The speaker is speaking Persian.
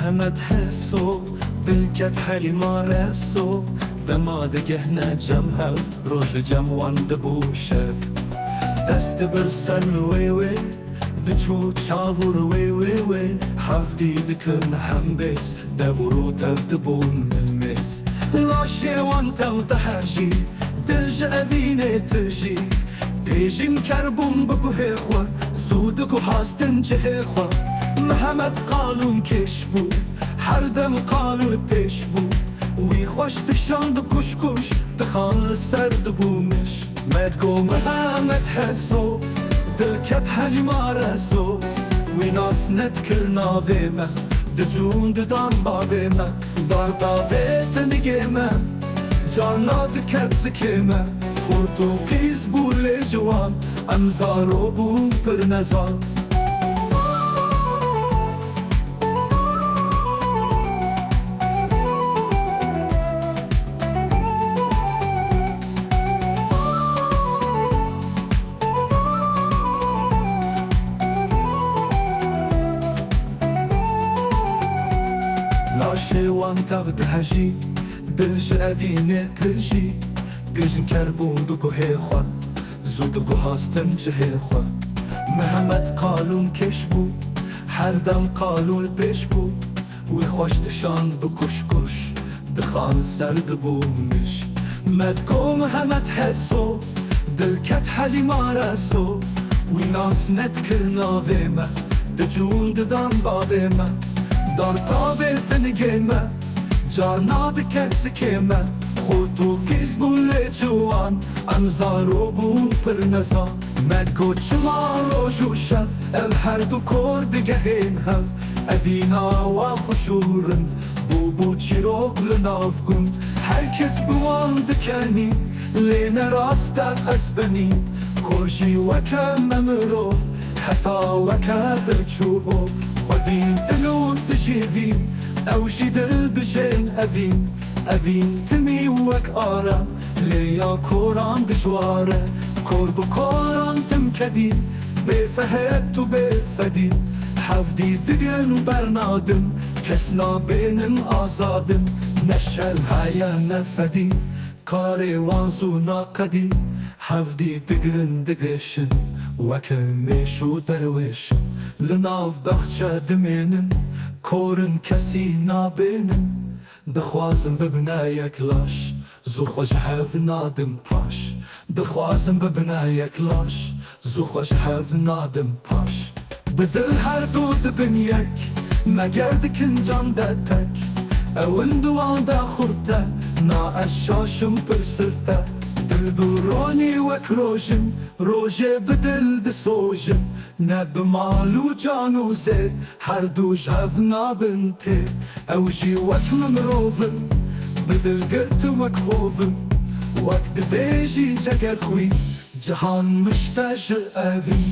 محمد حسو بالکت حلی مارسو دماده هنا جمهر روش جموان دبو شف دست برسن وی وی دچو چاور وی وی وی حفدی دکن هم بیس دورو تفدبو ملمس لاشي وانت وتحرجي دلج أذيني تجي بيجين كربون ببهيخوا زودك وحاستن جهيخوا محمد قالون كشبو حردم قالون بيشبو ويخوش دشان دكشكش دخان السرد بومش مدكو محمد حسو دلكت حلي مارسو ويناس نتكرنا فيما دجون ددان باویمه دار داویت نگیمه جانا دکت زکیمه خورتو قیز بولی جوان امزارو بون پر نزان لاشي وانت بدهجي دلج أذيني تجي بيجن كربون بكو هيخوا زودكو هاستن جهيخوا محمد قالون كشبو حردم قالون بيشبو ويخوش تشان بكشكش دخان سرد بومش مدكو محمد حسو دلكت حلي مارسو ويناس نتكرنا فيما دجون ددان باويما دار تاویت نگیمه جانا دکت زکیمه خودتو کیز بولی جوان امزارو بون پر نزان مدگو چما روشو شف ال هر دو کور دگهین هف اوینا و خوشورند بو چیروک لناف گند هرکس بوان دکنی لین راستن اسبنی کورشی وکم ممروف حتا وکم برچوبو خودين دلو تجيبين او شي دل بجين افين تمي وك آرا ليا كوران دجوارة كور بكوران تمكدين بفهد وبفدين حفدي دقن برنادم كسنا بينم آزادم نشل هيا نفدين كاري وانزو ناقدين حفدي دقن دقشن وكمشو درويش لناف بخشة دمينن كورن كسي نابينن دخوازم ببنايك لاش زو خوش حف نادم باش دخوازم ببنايك لاش زو خوش حف نادم باش بدل هر دو دبنيك ما گردكن جان دتك اون دوان دا خورته نا اشاشم برسرته دل بروني وك روجن روجه بدل دسوجن نب مالو جانو زيد هر دوش هفنا بنتي اوجي وك ممروفن بدل قرت وك هوفن وك دبيجي جگر خوي جهان مشتاج الأذن